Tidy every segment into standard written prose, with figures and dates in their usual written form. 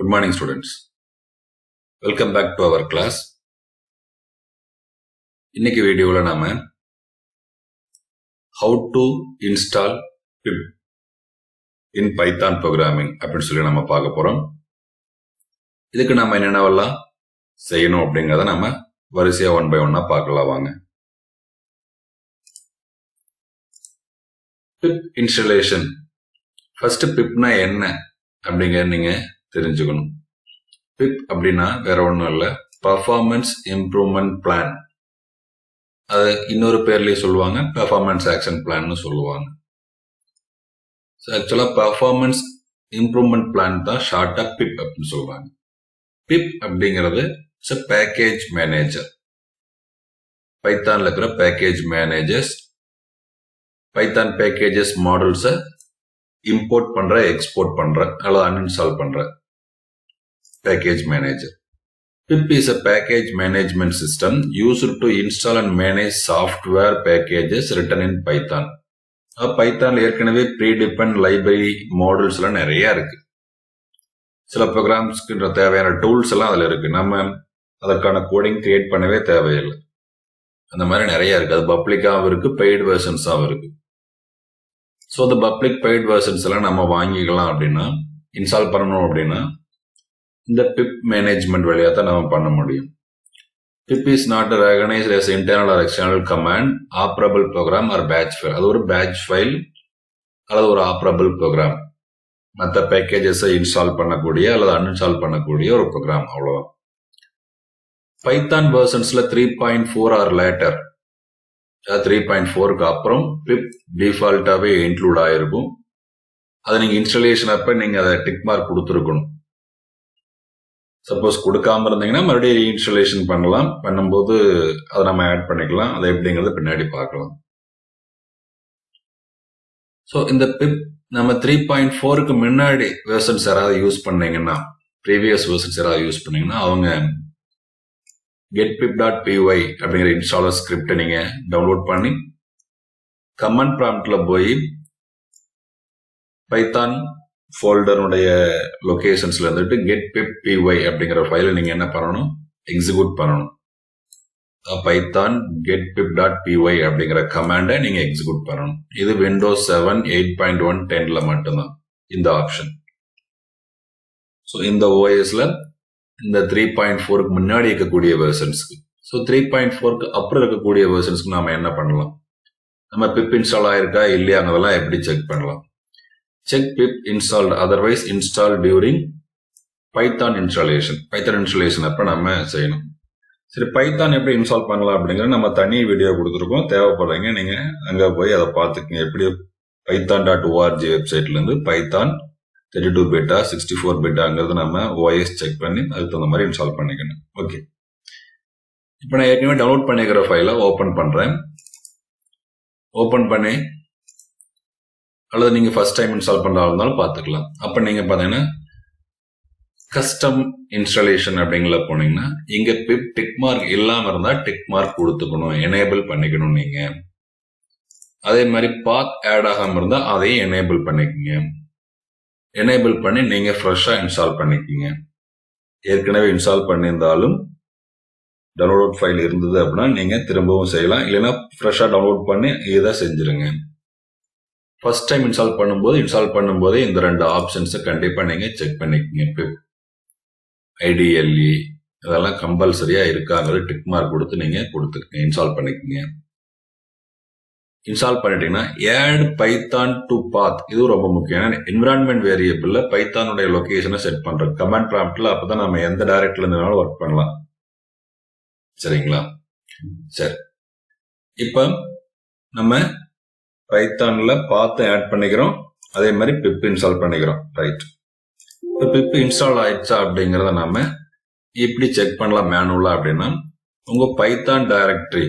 Good morning, students. Welcome back to our class. இன்னைக்கு வீடியோவில் நாம how to install pip in Python programming அப்படின்னு சொல்லி நம்ம பார்க்க போறோம். இதுக்கு நம்ம என்னென்னவெல்லாம் செய்யணும் அப்படிங்கிறத நம்ம வரிசையா ஒன் பை ஒன்னா பார்க்கலாம் வாங்க. pip installation. ஃபர்ஸ்ட் pipனா என்ன அப்படிங்கிறத நீங்க தெரிஞ்சுக்கணும். pip அப்படின்னா வேற ஒன்றும் இல்லை, பர்ஃபார்மன்ஸ் இம்ப்ரூவ்மெண்ட் பிளான். அது இன்னொரு பேர்லயே சொல்லுவாங்க, பெர்ஃபார்மன்ஸ் ஆக்ஷன் பிளான்னு சொல்லுவாங்க. ஆக்சுவலா பெர்ஃபார்மன்ஸ் இம்ப்ரூவ்மெண்ட் பிளான் தான் ஷார்ட்டா pip அப்படின்னு சொல்லுவாங்க. pip அப்படிங்கிறது பேக்கேஜ் மேனேஜர். பைத்தான்ல இருக்கிற பேக்கேஜ் மேனேஜர்ஸ், பைத்தான் பேக்கேஜஸ் மாடல்ஸை இம்போர்ட் பண்ற, எக்ஸ்போர்ட் பண்ற அல்லது அன்இன்ஸ்டால் பண்ற package manager. pip is a package management system used to install and manage software packages written in Python. பைத்தான்ல ஏற்கனவே ப்ரீடிபெண்ட் லைப்ரரி மாடல்ஸ் எல்லாம் நிறைய இருக்கு. சில ப்ரோக்ராம்ஸ்க்கு தேவையான டூல்ஸ் எல்லாம் அதுல இருக்கு. நம்ம அதற்கான கோடிங் கிரியேட் பண்ணவே தேவையில்லை. அந்த மாதிரி நிறைய இருக்கு. அது பப்ளிக்காகவும் இருக்கு, பெய்டு வெர்ஷன்ஸாகவும் இருக்கு. ஸோ அந்த பப்ளிக் பெய்டு வெர்ஷன்ஸ் எல்லாம் நம்ம வாங்கிக்கலாம். அப்படின்னா இன்ஸ்டால் பண்ணணும் அப்படின்னா இந்த pip மேனேஜ்மெண்ட் வழியாக தான் நம்ம பண்ண முடியும். pip is not recognized as internal or external command, operable program or batch file. அது ஒரு batch file அல்லது ஒரு operable program. மற்ற பேக்கேஜஸை இன்ஸ்டால் பண்ணக்கூடிய அல்லது அன்இன்ஸ்டால் பண்ணக்கூடிய ஒரு ப்ரோக்ராம், அவ்வளவுதான். பைத்தான் வெர்ஷன்ஸ்ல 3.4 ஆர் லேட்டர், 3.4க்கு அப்புறம் pip டிஃபால்ட்டாவே இன்க்ளூட் ஆயிருக்கும். அதை நீங்க இன்ஸ்டாலேஷன் அப்ப நீங்க அதை டிக் மார்க் கொடுத்துருக்கணும். சப்போஸ் கொடுக்காம இருந்தீங்கன்னா மறுபடியும் ரீஇன்ஸ்டாலேஷன் பண்ணலாம். பண்ணும்போது அதை நம்ம ஆட் பண்ணிக்கலாம். அதை எப்படிங்கிறது பின்னாடி பார்க்கலாம். ஸோ இந்த pip நம்ம 3.4க்கு முன்னாடி வெர்ஷன்ஸ் யாராவது யூஸ் பண்ணீங்கன்னா, ப்ரீவியஸ் வெர்ஷன்ஸ் யாராவது யூஸ் பண்ணீங்கன்னா அவங்க getpip.py அப்படிங்கிற இன்ஸ்டாலர் ஸ்கிரிப்டை நீங்க டவுன்லோட் பண்ணி கமாண்ட் ப்ராம்ப்ட்ல போய் பைத்தான் ஃபோல்டருடைய லொகேஷன்ஸ்ல இருந்துட்டு getpip.py அப்படிங்கிற ஃபைலை நீங்க என்ன பண்ணணும், எக்ஸிக்யூட் பண்ணணும். பைத்தான் getpip.py அப்படிங்கிற கமாண்டை நீங்க எக்ஸிக்யூட் பண்ணணும். இது விண்டோஸ் 7, 8.1, 10ல மட்டும்தான் இந்த ஆப்ஷன். ஸோ இந்த ஓஎஸ்ல இந்த 3.4க்கு முன்னாடி இருக்கக்கூடிய வெர்ஷன்ஸ்க்கு, ஸோ 3.4க்கு அப்புறம் இருக்கக்கூடிய வெர்ஷன்ஸ்க்கு நாம என்ன பண்ணலாம், நம்ம pip இன்ஸ்டால் ஆயிருக்கா இல்லையாங்கிறதெல்லாம் எப்படி செக் பண்ணலாம். Check pip installed, otherwise install during Python installation. Python installation அப்ப நம்ம செய்யணும். சரி, பைத்தான் எப்படி இன்ஸ்டால் பண்ணலாம் அப்படிங்கிறது நம்ம தனி வீடியோ கொடுத்துருக்கோம். தேவைப்படுறீங்க நீங்க அங்க போய் அதை பார்த்துக்கங்க. எப்படி python.org வெப்சைட்ல இருந்து பைத்தான் 32 பிட்டா 64 பிட்டாங்கிறது நம்ம ஓஎஸ் செக் பண்ணி அதுக்கு தகுந்த மாதிரி இன்ஸ்டால் பண்ணிக்கணும். ஓகே, இப்போ நான் ஏற்கனவே டவுன்லோட் பண்ணிக்கிற ஃபைலை ஓபன் பண்றேன். ஓபன் பண்ணி அல்லது நீங்க ஃபர்ஸ்ட் டைம் இன்ஸ்டால் பண்றதா இருந்தாலும் பார்த்துக்கலாம். அப்ப நீங்க பாத்தீங்கன்னா கஸ்டம் இன்ஸ்டாலேஷன் அப்படிங்கிற போனீங்கன்னா இங்க pip டிக் மார்க் இல்லாம இருந்தா டிக் மார்க் கொடுத்துக்கணும், எனேபிள் பண்ணிக்கணும். நீங்க அதே மாதிரி பாத் ஆட் ஆகாம இருந்தா அதையும் எனேபிள் பண்ணிக்கோங்க. எனேபிள் பண்ணி நீங்க ஃப்ரெஷ்ஷா இன்ஸ்டால் பண்ணிக்கோங்க. ஏற்கனவே இன்ஸ்டால் பண்ணியிருந்தாலும் டவுன்லோட் ஃபைல் இருந்தது அப்படின்னா நீங்க திரும்பவும் செய்யலாம். இல்லைன்னா ஃப்ரெஷ்ஷா டவுன்லோட் பண்ணி இதை செஞ்சிருங்க. ஃபர்ஸ்ட் டைம் இன்ஸ்டால் பண்ணும்போதே இந்த ரெண்டு ஆப்ஷன்ஸை கண்டிப்பா நீங்க செக் பண்ணிக்கோங்க. pip IDLE அதெல்லாம் கம்பல்சரியா இருக்காங்கிறது டிக் மார்க் கொடுத்து நீங்க கொடுத்துருக்கீங்க, இன்ஸ்டால் பண்ணிக்கோங்க. இன்ஸ்டால் பண்ணிட்டீங்கன்னா add python to path, இது ரொம்ப முக்கியம். என்விரான்மெண்ட் வேரியபிள்ல பைத்தானுடைய லொகேஷனை செட் பண்றோம் கமாண்ட் ப்ராம்ப்ட்ல. அப்பதான் நம்ம எந்த டைரக்ட்ல இருந்தாலும் ஒர்க் பண்ணலாம். சரிங்களா? சரி, இப்ப நம்ம பைத்தான்ல பாத்து ஆட் பண்ணிக்கிறோம். அதே மாதிரி pip இன்ஸ்டால் பண்ணிக்கிறோம். ரைட், இப்போ pip இன்ஸ்டால் ஆயிடுச்சா அப்படிங்கறத நாம எப்படி செக் பண்ணலாம் மேனுவலா அப்படின்னா, உங்க பைத்தான் டைரக்டரி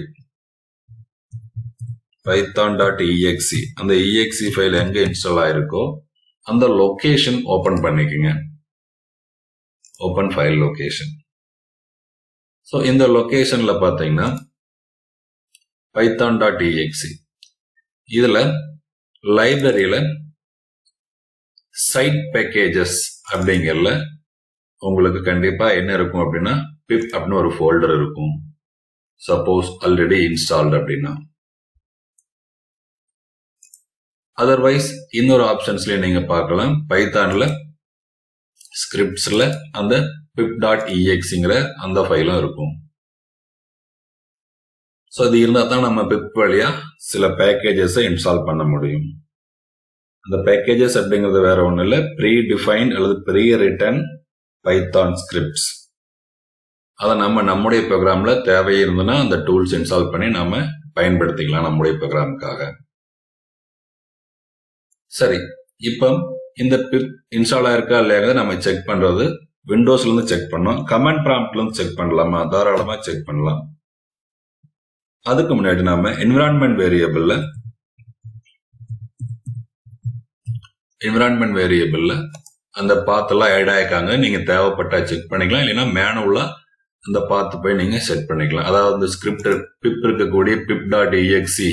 python.exe அந்த exe ஃபைல் எங்க இன்ஸ்டால் ஆயிருக்கோ அந்த லொகேஷன் ஓபன் பண்ணிக்கோங்க. Open file location. ஸோ இந்த லொகேஷன்ல பாத்தீங்கன்னா python.exe இதுல லைப்ரரியில சைட் பேக்கேஜஸ் அப்படிங்கறதுல உங்களுக்கு கண்டிப்பா என்ன இருக்கும் அப்படின்னா pip அப்படின்னு ஒரு ஃபோல்டர் இருக்கும். சப்போஸ் ஆல்ரெடி இன்ஸ்டால்டு அப்படின்னா. அதர்வைஸ் இன்னொரு ஆப்ஷன்ஸ்லயும் நீங்க பார்க்கலாம். பைத்தான்ல ஸ்கிரிப்ட்ஸ்ல அந்த pip.exங்கிற அந்த ஃபைலும் இருக்கும். ஸோ அது இருந்தால் தான் நம்ம pip வழியா சில பேக்கேஜஸை இன்ஸ்டால் பண்ண முடியும். அந்த பேக்கேஜஸ் அப்படிங்கிறது வேற ஒன்றும் இல்லை, ப்ரீ டிஃபைன்ட் அல்லது ப்ரீ ரிட்டன் பைத்தான் ஸ்கிரிப்ட்ஸ். அதை நம்ம நம்முடைய ப்ரோக்ராம்ல தேவை இருந்ததுன்னா அந்த டூல்ஸ் இன்ஸ்டால் பண்ணி நாம பயன்படுத்திக்கலாம் நம்முடைய ப்ரோக்ராமுக்காக. சரி, இப்போ இந்த pip இன்ஸ்டால் ஆயிருக்கா இல்லையா நம்ம செக் பண்றது விண்டோஸ்ல இருந்து செக் பண்ணோம். கமாண்ட் ப்ராம்ப்ட்ல இருந்து செக் பண்ணலாமா? தாராளமா செக் பண்ணலாம். அதுக்கு முன்னாடி நாம என்விரான்மெண்ட் வேரியபிள்ல அந்த பாத் எல்லாம் ஆட் ஆயிருக்காங்க. நீங்க தேவைப்பட்டா செக் பண்ணிக்கலாம், இல்லைன்னா மேனுவலா அந்த பாத்து போய் நீங்க செட் பண்ணிக்கலாம். அதாவது ஸ்கிரிப்ட் pip இருக்கக்கூடிய pip.exe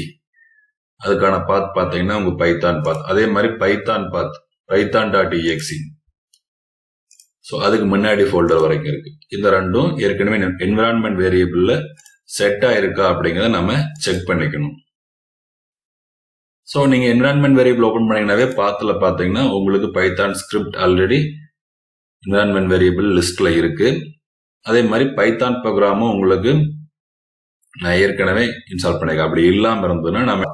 அதுக்கான பாத் பாத்தீங்கன்னா உங்க பைத்தான் பாத். அதே மாதிரி python.exe. ஸோ அதுக்கு முன்னாடி ஃபோல்டர் வரைக்கும் இருக்கு. இந்த ரெண்டும் ஏற்கனவே என்விரான்மெண்ட் வேரியபிள்ல செட் ஆயிருக்கா அப்படிங்கிறத நம்ம செக் பண்ணிக்கணும். ஸோ நீங்க என்விரான்மெண்ட் வேரியபிள் ஓபன் பண்ணீங்கன்னாவே பாத்துல பாத்தீங்கன்னா உங்களுக்கு Python script already environment variable லிஸ்ட்ல இருக்கு. அதே மாதிரி பைத்தான் ப்ரோக்ராமும் உங்களுக்கு நான் ஏற்கனவே இன்ஸ்டால் பண்ணிருக்கேன். அப்படி இல்லாம இருந்ததுன்னா நம்ம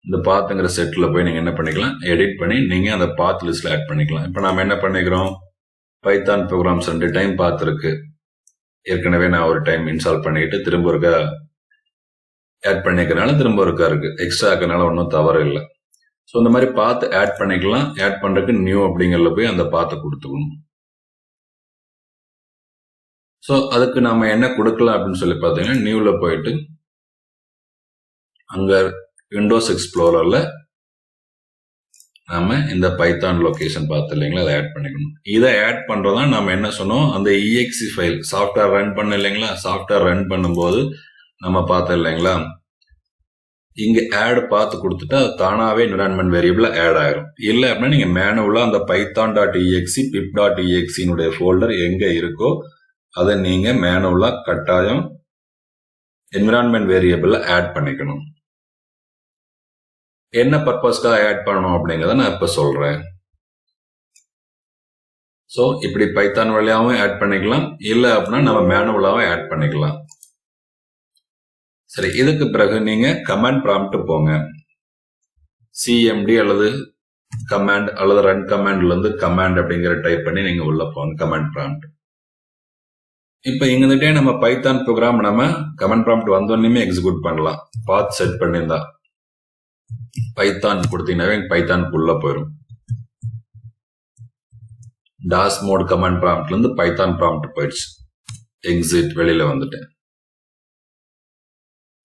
இந்த பாத்துங்கிற செட்ல போய் நீங்க என்ன பண்ணிக்கலாம், எடிட் பண்ணி நீங்க அந்த பாத் லிஸ்ட்ல ஆட் பண்ணிக்கலாம். இப்போ நாம என்ன பண்ணிக்கிறோம், பைத்தான் ப்ரோக்ராம்ஸ் 2 டைம் பார்த்துருக்கு. ஏற்கனவே நான் ஒரு டைம் இன்ஸ்டால் பண்ணிட்டு திரும்ப ஒருக்கா ஆட் பண்ணிக்கிறனால திரும்ப ஒருக்கா இருக்கு. எக்ஸ்ட்ரா இருக்கிறனால ஒன்றும் தவறு இல்லை. ஸோ இந்த மாதிரி பார்த்து ஆட் பண்ணிக்கலாம். ஆட் பண்றதுக்கு நியூ அப்படிங்கிறதுல போய் அந்த பார்த்து கொடுத்துக்கணும். ஸோ அதுக்கு நாம என்ன கொடுக்கலாம் அப்படின்னு சொல்லி பார்த்தீங்கன்னா நியூல போயிட்டு அங்க விண்டோஸ் எக்ஸ்ப்ளோரர்ல நாம இந்த பைத்தான் லொகேஷன் பார்த்து இல்லைங்களா, அதை ஆட் பண்ணிக்கணும். இதை ஆட் பண்றதா நம்ம என்ன சொன்னோம், அந்த exe ஃபைல் சாஃப்ட்வேர் ரன் பண்ண இல்லைங்களா, சாஃப்ட்வேர் ரன் பண்ணும்போது நம்ம பார்த்தோம் இல்லைங்களா, இங்க ஆட் பார்த்து கொடுத்துட்டு அது தானாவே என்விரான்மெண்ட் வேரியபிள் ஆட் ஆயிரும். இல்லை அப்படின்னா நீங்க மேனுவலா அந்த python.exe pip.exe ஃபோல்டர் எங்க இருக்கோ அதை நீங்க மேனுவலா கட்டாயம் என்விரான்மெண்ட் வேரியபிள் ஆட் பண்ணிக்கணும். என்ன பர்பஸ்க்காக ஆட் பண்ணணும் அப்படிங்கறத நான் இப்ப சொல்றேன். சோ இப்படி பைத்தான் வழியாவும் ஆட் பண்ணிக்கலாம், இல்ல அப்படின்னா நம்ம மேனுவலாவும் ஆட் பண்ணிக்கலாம். சரி, இதுக்கு பிறகு நீங்க கமாண்ட் ப்ராம்ப்ட் போங்க. சிஎம்டி அல்லது கமாண்ட் அல்லது ரன் கமாண்ட்ல இருந்து கமாண்ட் அப்படிங்கிற டைப் பண்ணி நீங்க உள்ள போங்க கமாண்ட் ப்ராம்ப்ட். இப்ப இங்கிட்டே நம்ம பைத்தான் ப்ரோக்ராம் நம்ம கமாண்ட் ப்ராம்ப்ட் வந்தோடனே எக்ஸிக்யூட் பண்ணலாம். பாத் செட் பண்ணியிருந்தா பைத்தான் கொடுத்தீங்கன்னாவே பைத்தானுக்குள்ள போயிடும். டாஸ் மோட் கமாண்ட் ப்ராம்ப்ட்ல இருந்து பைத்தான் ப்ராம்ப்ட் போயிடுச்சு. எக்ஸிட் வெளியில வந்துட்டேன்.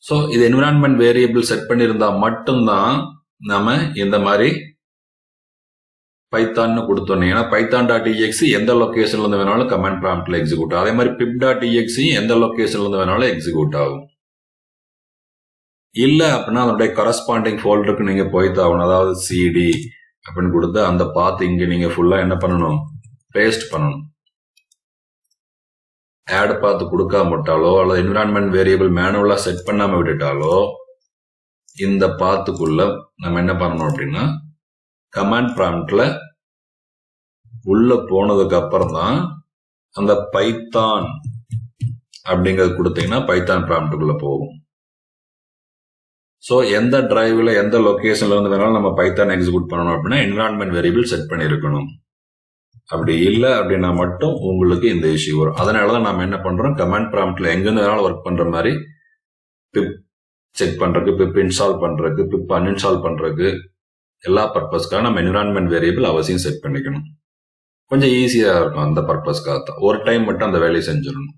ஸோ இது என்விரான்மெண்ட் வேரியபிள் செட் பண்ணியிருந்தா மட்டும்தான் நாம இந்த மாதிரி பைத்தான் கொடுத்தோம். ஏன்னா python.exe எந்த லொகேஷன்ல இருந்து வேணாலும் கமாண்ட் ப்ராம்ப்ட்ல எக்ஸிக்யூட். அதே மாதிரி pip.exe எந்த லொகேஷன்ல இருந்து வேணாலும் எக்ஸிக்யூட் ஆகும். இல்ல அப்படின்னா அதனுடைய கரஸ்பாண்டிங் ஃபோல்டருக்கு நீங்க போய்த்தாகணும். அதாவது சிடி அப்படின்னு கொடுத்து அந்த பாத்து இங்க நீங்க ஃபுல்லா என்ன பண்ணணும், பேஸ்ட் பண்ணணும். ஆட் பார்த்து கொடுக்காம விட்டாலோ அல்லது என்விரான்மெண்ட் வேரியபிள் மேனுவலா செட் பண்ணாம விட்டுட்டாலோ இந்த பாத்துக்குள்ள நம்ம என்ன பண்ணணும் அப்படின்னா கமாண்ட் ப்ராம்ப்ட்ல உள்ள போனதுக்கு அப்புறம் தான் அந்த பைத்தான் அப்படிங்கறது கொடுத்தீங்கன்னா பைத்தான் ப்ராம்ப்டுக்குள்ள போகும். ஸோ எந்த டிரைவ்ல எந்த லொகேஷன்ல இருந்து வேணாலும் நம்ம பைத்தான் எக்ஸிக்யூட் பண்ணணும் அப்படின்னா என்விரான்மெண்ட் வேரியபிள் செட் பண்ணியிருக்கணும். அப்படி இல்லை அப்படின்னா மட்டும் உங்களுக்கு இந்த இஷ்யூ வரும். அதனாலதான் நம்ம என்ன பண்றோம், கமாண்ட் ப்ராம்ப்ட்ல எங்கிருந்து வேணாலும் ஒர்க் பண்ற மாதிரி பிப் செக் பண்றதுக்கு, பிப் இன்ஸ்டால் பண்றதுக்கு, பிப் அன்இன்ஸ்டால் பண்றதுக்கு எல்லா பர்பஸ்க்காக நம்ம என்விரான்மெண்ட் வேரியபிள் அவசியம் செட் பண்ணிக்கணும். கொஞ்சம் ஈஸியா இருக்கும். அந்த பர்பஸ்க்காக தான் ஒரு டைம் மட்டும் அந்த வேலையை செஞ்சிடணும்.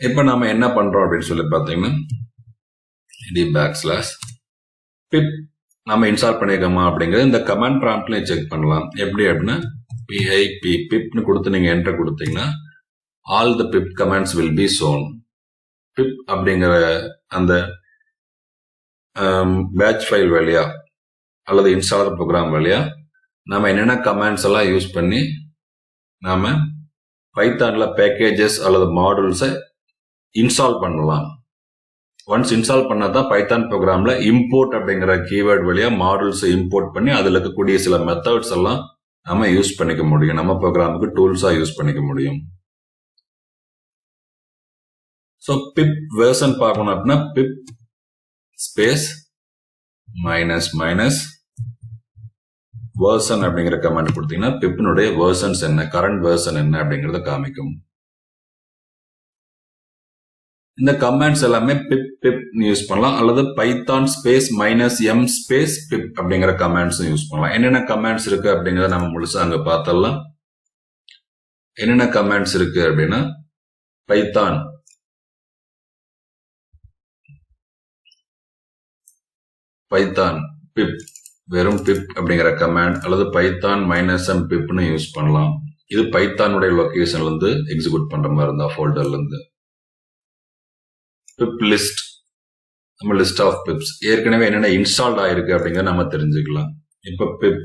இப்ப நாம என்ன பண்றோம் அப்படின்னு சொல்லி பாத்தீங்கன்னா pip நம்ம இன்ஸ்டால் பண்ணிருக்கோமா அப்படிங்கறது இந்த கமாண்ட் ப்ராம்ப்ட்ல செக் பண்ணலாம். எப்படி அப்படின்னா pipன்னு கொடுத்து நீங்க என்டர் கொடுத்தீங்கன்னா all the pip commands will be shown. pip அப்படிங்கிற அந்த பேட்ச் ஃபைல் வழியா அல்லது இன்ஸ்டாலர் ப்ரோக்ராம் வழியா நம்ம என்னென்ன கமாண்ட்ஸ் எல்லாம் யூஸ் பண்ணி நாம பைத்தான்ல பேக்கேஜஸ் அல்லது மாடியூல்ஸை இன்ஸ்டால் பண்ணலாம். ஒன்ஸ் இன்ஸ்டால் பண்ணாதான் பைத்தான் ப்ரோக்ராம்ல இம்போர்ட் அப்படிங்கிற கீவேர்ட் வழியா மாடியூல்ஸை இம்போர்ட் பண்ணி அதுல இருக்கக்கூடிய சில மெத்தட்ஸ் எல்லாம் நம்ம யூஸ் பண்ணிக்க முடியும். நம்ம ப்ரோக்ராமுக்கு டூல்ஸா யூஸ் பண்ணிக்க முடியும். ஸோ பிப் வெர்ஷன் பார்க்கணும் அப்படின்னா பிப் ஸ்பேஸ் மைனஸ் மைனஸ் வெர்ஷன் அப்படிங்கிற கமெண்ட் கொடுத்தீங்கன்னா பிப்னுடைய வெர்ஷன்ஸ் என்ன, கரண்ட் வெர்ஷன் என்ன அப்படிங்கறத காமிக்கும். இந்த கமெண்ட்ஸ் எல்லாமே பிப் பிப் யூஸ் பண்ணலாம், அல்லது Python space minus M space pip அப்படிங்கிற கமெண்ட்ஸ் யூஸ் பண்ணலாம். என்னென்ன கமெண்ட்ஸ் இருக்கு அப்படிங்கறத நம்ம முழுசா அங்க பார்த்தலாம். என்னென்ன கமெண்ட்ஸ் இருக்கு அப்படின்னா பைத்தான் பிப் வெறும் பிப் அப்படிங்கிற கமாண்ட் அல்லது பைத்தான் மைனஸ் எம் பிப்னு யூஸ் பண்ணலாம். இது பைத்தானுடைய லொகேஷன்ல இருந்து எக்ஸிக்யூட் பண்ற மாதிரி இருந்தா ஃபோல்டர்ல இருந்து. பிப் லிஸ்ட், நம்ம லிஸ்ட் ஆஃப் பிப்ஸ் ஏற்கனவே என்னென்ன இன்ஸ்டால்ட் ஆயிருக்கு அப்படிங்கறத நம்ம தெரிஞ்சுக்கலாம். இப்ப பிப்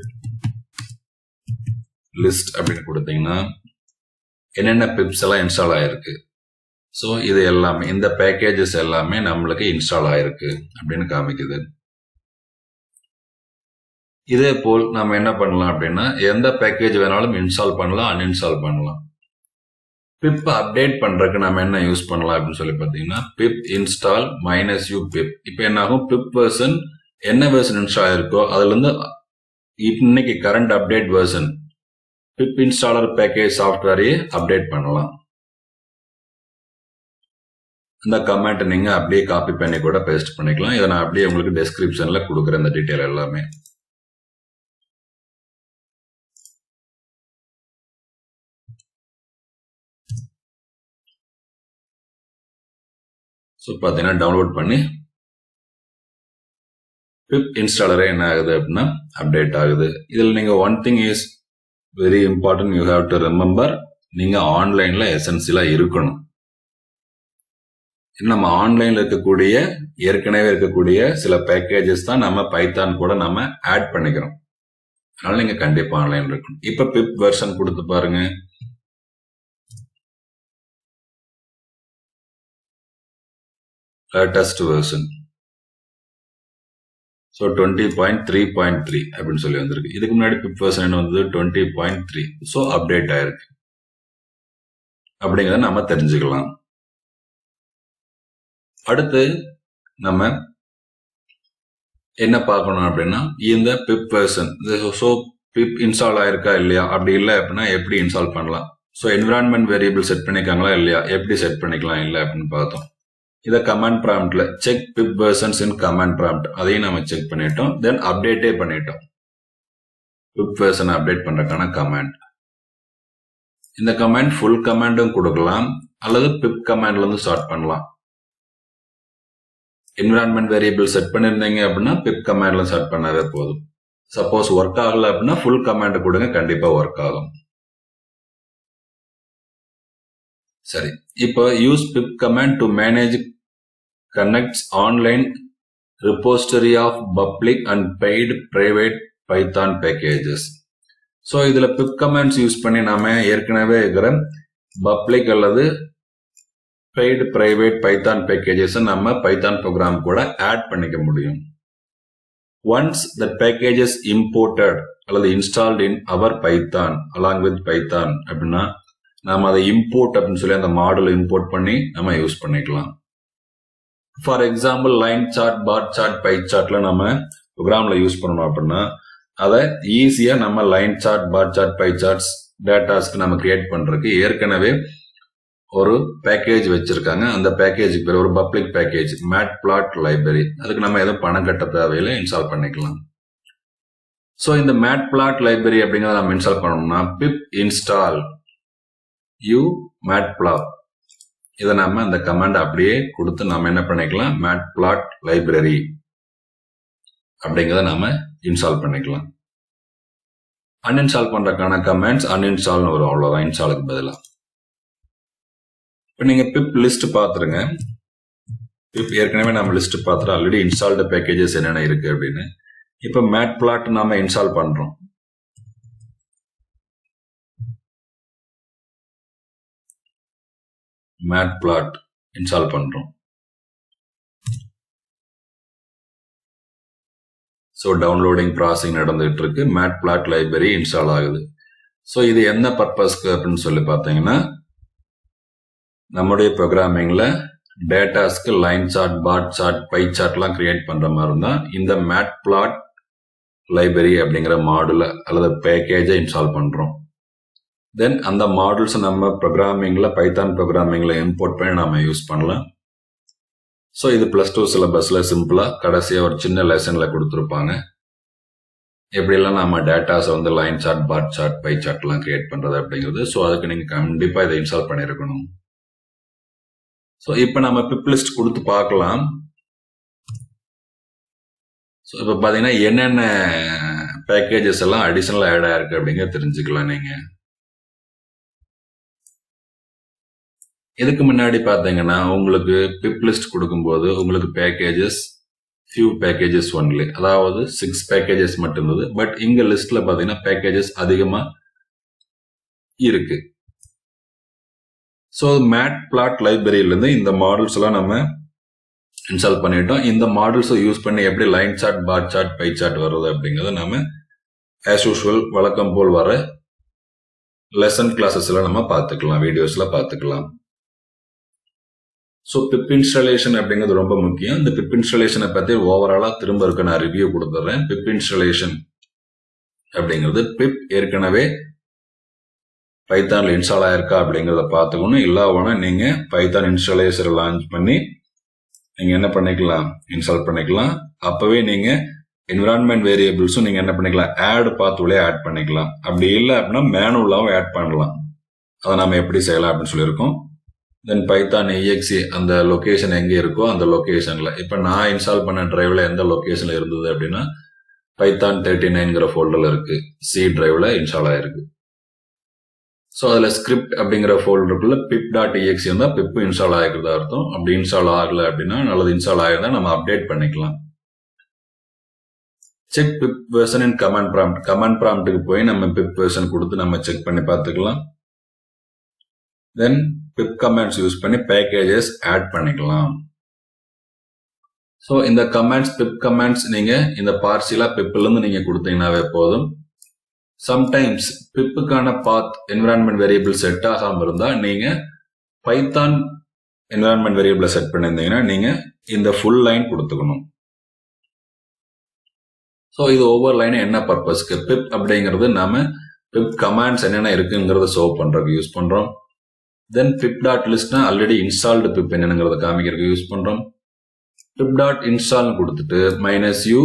லிஸ்ட் அப்படின்னு கொடுத்தீங்கன்னா என்னென்ன பிப்ஸ் எல்லாம் இன்ஸ்டால் ஆயிருக்கு. ஸோ இது எல்லாமே, இந்த பேக்கேஜஸ் எல்லாமே நம்மளுக்கு இன்ஸ்டால் ஆயிருக்கு அப்படின்னு காமிக்குது. இதே போல் நம்ம என்ன பண்ணலாம் அப்படின்னா எந்த பேக்கேஜ் வேணாலும் இன்ஸ்டால் பண்ணலாம், அன்இன்ஸ்டால் பண்ணலாம். பிப் அப்டேட் பண்றதுக்கு நம்ம என்ன யூஸ் பண்ணலாம் அப்படின்னு சொல்லி பார்த்தீங்கன்னா pip install minus U pip. இப்போ என்ன ஆகும், பிப் வெர்ஷன் என்ன வெர்ஷன் இன்ஸ்டால் ஆயிருக்கோ அதுல இருந்து இன்னைக்கு current update version pip installer package சாஃப்ட்வேரையே அப்டேட் பண்ணலாம். இந்த கமெண்ட் நீங்க அப்படியே காப்பி பண்ணி கூட பேஸ்ட் பண்ணிக்கலாம். இதை நான் அப்படியே உங்களுக்கு டெஸ்கிரிப்ஷன்ல கொடுக்குறேன் இந்த டீட்டெயில் எல்லாமே. ஸோ பார்த்தீங்கன்னா டவுன்லோட் பண்ணி பிப் இன்ஸ்டாலரே என்ன ஆகுது அப்படின்னா அப்டேட் ஆகுது. இதில் நீங்க one thing is very important, you have to remember, நீங்க ஆன்லைன்ல எசென்சியலா இருக்கணும். நம்ம ஆன்லைன்ல இருக்கக்கூடிய ஏற்கனவே இருக்கக்கூடிய சில பேக்கேஜஸ் தான் நம்ம பைத்தான் கூட நம்ம ஆட் பண்ணிக்கிறோம். அதனால நீங்க கண்டிப்பா ஆன்லைன் இருக்கணும். இப்ப பிப் வெர்ஷன் கொடுத்து பாருங்க. latest version. ஸோ 20.3.3 அப்படின்னு சொல்லி வந்திருக்கு. இதுக்கு முன்னாடி பிப் வெர்ஷன் என்ன வந்தது 20.3. ஸோ அப்டேட் ஆயிருக்கு அப்படிங்கிறத நம்ம தெரிஞ்சுக்கலாம். அடுத்து நம்ம என்ன பார்க்கணும் அப்படின்னா இந்த pip version, so pip install ஆயிருக்கா இல்லையா, அப்படி இல்லை அப்படின்னா எப்படி இன்ஸ்டால் பண்ணலாம். ஸோ என்விரான்மெண்ட் வேரியபிள் செட் பண்ணிருக்காங்களா இல்லையா, எப்படி செட் பண்ணிக்கலாம் இல்லை அப்படின்னு பார்த்தோம். இதை கமாண்ட் ப்ராம்ப்ட்ல check pip versions in command prompt அதையும் நம்ம செக் பண்ணிட்டோம். தென் அப்டேட்டே பண்ணிட்டோம். பிப் வெர்ஷன் அப்டேட் பண்றதுக்கான கமாண்ட். இந்த கமாண்ட் ஃபுல் கமாண்டும் கொடுக்கலாம் அல்லது பிப் கமாண்ட்ல இருந்து ஸ்டார்ட் பண்ணலாம். என்விரான்மெண்ட் வேரியபிள் செட் பண்ணிருந்தீங்க அப்படின்னா பிப் கமாண்ட்ல ஸ்டார்ட் பண்ணாவே போதும். சப்போஸ் ஒர்க் ஆகல அப்படின்னா ஃபுல் கமாண்ட் கொடுங்க, கண்டிப்பா ஒர்க் ஆகும். சரி, இப்போ use pip command to manage connects online repository of public and paid private Python packages. So இதுல பிப் கமாண்ட்ஸ் யூஸ் பண்ணி நாம ஏற்கனவே இருக்கிற பப்ளிக் அல்லது பெய்டு பிரைவேட் பைத்தான் பேக்கேஜஸ் நம்ம பைத்தான் ப்ரோக்ராம் கூட ஆட் பண்ணிக்க முடியும். ஒன்ஸ் த பேக்கேஜஸ் இம்போர்ட்டட் அல்லது installed in our Python along with Python அப்படின்னா நாம அதை இம்போர்ட் அப்படின்னு சொல்லி அந்த மாடல் இம்போர்ட் பண்ணி நம்ம யூஸ் பண்ணிக்கலாம். For example line chart, bar chart, pie சார்ட்ல நம்ம ப்ரோக்ராம்ல யூஸ் பண்ணணும் அப்படின்னா அதை ஈஸியா நம்ம line chart, bar chart, pie charts டேட்டாஸ்க்கு நம்ம கிரியேட் பண்றதுக்கு ஏற்கனவே ஒரு பேக்கேஜ் வச்சிருக்காங்க. அந்த பேக்கேஜுக்கு பேர் ஒரு பப்ளிக் பேக்கேஜ் மேட்பிளாட் லைப்ரரி. அதுக்கு நம்ம எதுவும் பணம் கட்ட தேவையில்லை, இன்ஸ்டால் பண்ணிக்கலாம். ஸோ இந்த மேட்பிளாட் லைப்ரரி அப்படிங்கிறத நம்ம இன்ஸ்டால் பண்ணோம்னா பிப் இன்ஸ்டால் யூ மேட்பிளாட், இதை நம்ம அந்த கமாண்ட் அப்படியே கொடுத்து நம்ம என்ன பண்ணிக்கலாம், மேட்பிளாட் லைப்ரரி அப்படிங்கிறத நாம இன்ஸ்டால் பண்ணிக்கலாம். அன்இன்ஸ்டால் பண்றதுக்கான கமாண்ட்ஸ் அன்இன்ஸ்டால் வரும், அவ்வளவுதான் இன்ஸ்டாலுக்கு பதிலாக. இப்போ நீங்க பிப் லிஸ்ட் பாத்துருங்க. பிப் ஏற்கனவே நம்ம லிஸ்ட் பார்த்துட்டு ஆல்ரெடி இன்ஸ்டால்டு பேக்கேஜஸ் என்னென்ன இருக்கு அப்படின்னு. இப்போ மேட்பிளாட் நாம இன்ஸ்டால் பண்றோம். மேட்பிளாட் இன்ஸ்டால் பண்றோம். ஸோ டவுன்லோடிங் ப்ராசஸிங் நடந்துகிட்டு இருக்கு. மேட்பிளாட் லைப்ரரி இன்ஸ்டால் ஆகுது. ஸோ இது என்ன பர்பஸ்க்கு அப்படின்னு சொல்லி பார்த்தீங்கன்னா, நம்முடைய ப்ரோக்ராமிங்ல டேட்டாஸ்க்கு line chart, bar chart, pie சார்ட்லாம் கிரியேட் பண்ற மாதிரி இருந்தா இந்த மேட்பிளாட் லைப்ரரி அப்படிங்கிற மாடுல அல்லது பேக்கேஜை இன்ஸ்டால் பண்றோம். தென் அந்த மாடல்ஸ் நம்ம ப்ரோக்ராமிங்ல, பைத்தான் ப்ரோக்ராமிங்ல இம்போர்ட் பண்ணி நாம யூஸ் பண்ணலாம். ஸோ இது +2 சிலபஸ்ல சிம்பிளா கடைசியா ஒரு சின்ன லெசன்ல கொடுத்துருப்பாங்க. எப்படிலாம் நம்ம டேட்டாஸை வந்து line chart, bar chart, pie chart எல்லாம் கிரியேட் பண்றது அப்படிங்கிறது. ஸோ அதுக்கு நீங்க கண்டிப்பா இதை இன்ஸ்டால் பண்ணிருக்கணும். ஸோ இப்போ நம்ம பிப் லிஸ்ட் கொடுத்து பார்க்கலாம். ஸோ இப்போ பார்த்தீங்கன்னா என்னென்ன பேக்கேஜஸ் எல்லாம் அடிஷனல் ஆட் ஆயிருக்கு அப்படிங்கிறத தெரிஞ்சுக்கலாம் நீங்க. இதுக்கு முன்னாடி பார்த்தீங்கன்னா உங்களுக்கு பிப் லிஸ்ட் கொடுக்கும்போது உங்களுக்கு பேக்கேஜஸ் ஃபியூ பேக்கேஜஸ் ஒன்லி, அதாவது 6 பேக்கேஜஸ் மட்டும் இருந்தது. பட் இங்க லிஸ்ட்ல பார்த்தீங்கன்னா பேக்கேஜஸ் அதிகமா இருக்கு. ஸோ மேட்பிளாட் லைப்ரரியிலேருந்து இந்த மாடல்ஸ் எல்லாம் நம்ம இன்ஸ்டால் பண்ணிட்டோம். இந்த மாடல்ஸை யூஸ் பண்ணி எப்படி line chart, bar chart, pie chart வருது அப்படிங்கிறத நம்ம ஆஸ் யூஷுவல் வழக்கம் போல் வர லெசன் கிளாஸஸ்ல நம்ம பார்த்துக்கலாம், வீடியோஸ்ல பார்த்துக்கலாம். ஸோ பிப் இன்ஸ்டாலேஷன் அப்படிங்கிறது ரொம்ப முக்கியம். இந்த பிப் இன்ஸ்டாலேஷனை பற்றி ஓவராலா திரும்ப இருக்க நான் ரிவ்யூ கொடுத்துட்றேன். பிப் இன்ஸ்டாலேஷன் அப்படிங்கிறது பிப் ஏற்கனவே பைத்தான்ல இன்ஸ்டால் ஆயிருக்கா அப்படிங்கிறத பார்த்துக்கணும். இல்லாம நீங்க பைத்தான் இன்ஸ்டாலேஷரை லான்ச் பண்ணி நீங்க என்ன பண்ணிக்கலாம், இன்ஸ்டால் பண்ணிக்கலாம். அப்பவே நீங்க என்விரான்மெண்ட் வேரியபிள்ஸும் நீங்க என்ன பண்ணிக்கலாம், ஆட் பாத்துள்ளே ஆட் பண்ணிக்கலாம். அப்படி இல்லை அப்படின்னா மேனுவலாவும் ஆட் பண்ணலாம். அதை நம்ம எப்படி செய்யலாம் அப்படின்னு சொல்லியிருக்கோம். தென் பைத்தான் exe அந்த லொகேஷன் எங்க இருக்கோ அந்த லொகேஷன்ல, இப்ப நான் இன்ஸ்டால் பண்ண டிரைவ்ல எந்த லொகேஷன்ல இருந்தது அப்படின்னா பைத்தான் 39ங்கிற ஃபோல்டர்ல இருக்கு, சி டிரைவ்ல இன்ஸ்டால் ஆயிருக்கு. ஸோ அதுல ஸ்கிரிப்ட் அப்படிங்கிற ஃபோல்டருக்குள்ள pip.exe இருந்தா பிப் இன்ஸ்டால் ஆகிக்கிறதா அர்த்தம். அப்படி இன்ஸ்டால் ஆகல அப்படின்னா, நல்லது இன்ஸ்டால் ஆகிருந்தா நம்ம அப்டேட் பண்ணிக்கலாம். Check pip version in command prompt, command ப்ராம்ப்ட்டுக்கு போய் நம்ம பிப் வெர்ஷன் கொடுத்து நம்ம செக் பண்ணி பார்த்துக்கலாம். தென் பிப் கமாண்ட்ஸ் யூஸ் பண்ணி பேக்கேஜஸ் ஆட் பண்ணிக்கலாம். ஸோ இந்த கமாண்ட்ஸ், பிப் கமாண்ட்ஸ் நீங்க இந்த பார்சியலா பிப்ல இருந்து நீங்க கொடுத்தீங்கன்னாவே போதும். சம்டைம்ஸ் பிப்புக்கான பாத் என்விரான்மெண்ட் வேரியபிள் செட் ஆகாம இருந்தா நீங்க பைத்தான் என்விரான்மெண்ட் வேரியபிள் செட் பண்ணியிருந்தீங்கன்னா நீங்க இந்த ஃபுல் லைன் கொடுத்துக்கணும். ஸோ இது ஒவ்வொரு லைனும் என்ன பர்பஸ்க்கு, பிப் அப்படிங்கிறது நாம பிப் கமாண்ட்ஸ் என்னென்ன இருக்குங்கிறத ஷோ பண்றதுக்கு யூஸ் பண்றோம். தென் pip.listனா ஆல்ரெடி இன்ஸ்டால்டு பிப் என்னங்கிறத காமிக்கிறதுக்கு யூஸ் பண்றோம். pip.install கொடுத்துட்டு -u,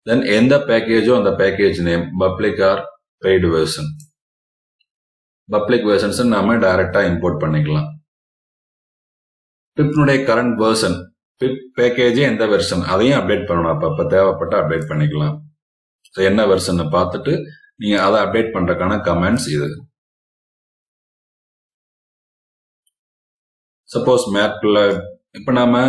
தென் எந்த பேக்கேஜோ அந்த package name, public or paid version. Public versions நாம டைரக்டா இம்போர்ட் பண்ணிக்கலாம். பிப்னுடைய கரண்ட் வெர்ஷன், பிப் பேக்கேஜ் எந்த வெர்ஷன் அதையும் அப்டேட் பண்ணணும். அப்ப தேவைப்பட்ட அப்டேட் பண்ணிக்கலாம். என்ன வெர்ஷன் பார்த்துட்டு நீங்க அதை அப்டேட் பண்றதுக்கான கமெண்ட்ஸ் இது. சப்போஸ் மேட்பிளாட் இப்ப நாம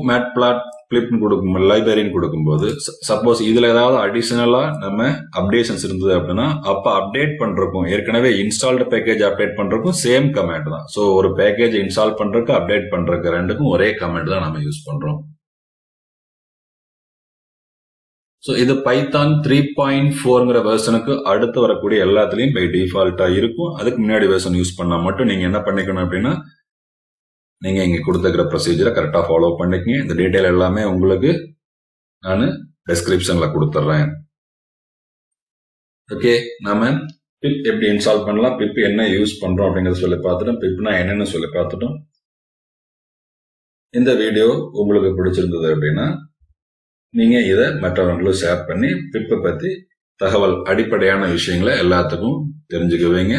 மேட்பிளாட் பிளிப்னு கொடுக்கும் லைப்ரரின்னு கொடுக்கும்போது, சப்போஸ் இதுல ஏதாவது அடிஷனலா நம்ம அப்டேஷன்ஸ் இருந்தது அப்படின்னா அப்ப அப்டேட் பண்றதுக்கும் ஏற்கனவே இன்ஸ்டால்டு பேக்கேஜ் அப்டேட் பண்றதுக்கும் சேம் கமாண்ட் தான். ஸோ ஒரு பேக்கேஜ் இன்ஸ்டால் பண்றதுக்கு அப்டேட் பண்றதுக்கு ரெண்டுக்கும் ஒரே கமாண்ட் தான் நம்ம யூஸ் பண்றோம். ஸோ இது பைத்தான் 3.4ங்கிற வெர்ஷனுக்கு அடுத்து வரக்கூடிய எல்லாத்துலயும் பை டிஃபால்ட்டா இருக்கும். அதுக்கு முன்னாடி வெர்ஷன் யூஸ் பண்ணா மட்டும் நீங்க என்ன பண்ணிக்கணும் அப்படின்னா, நீங்க இங்க கொடுத்துக்கிற ப்ரொசீஜரை கரெக்டா ஃபாலோ பண்ணிக்கங்க. இந்த டீடைல் எல்லாமே உங்களுக்கு நான் டெஸ்கிரிப்ஷன்ல கொடுத்துட்றேன். ஓகே, நாம பிப் எப்படி இன்ஸ்டால் பண்ணலாம், பிப் என்ன யூஸ் பண்றோம் அப்படிங்கறத சொல்லி பார்த்துட்டோம். பிப்னா என்னன்னு சொல்லி பார்த்துட்டோம். இந்த வீடியோ உங்களுக்கு பிடிச்சிருந்தது அப்படின்னா நீங்க இதை மற்றவங்களும் ஷேர் பண்ணி பிப்பை பத்தி தகவல், அடிப்படையான விஷயங்களை எல்லாத்துக்கும் தெரிஞ்சுக்குவீங்க.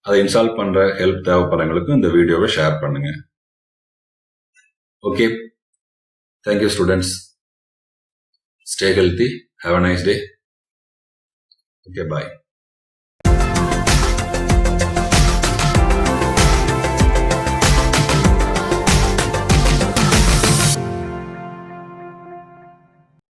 அதை இன்ஸ்டால் பண்ற ஹெல்ப் தேவைப்படுறவங்களுக்கும் இந்த வீடியோவை ஷேர் பண்ணுங்க. Okay, thank you students. Stay healthy. Have a nice day. Okay, bye.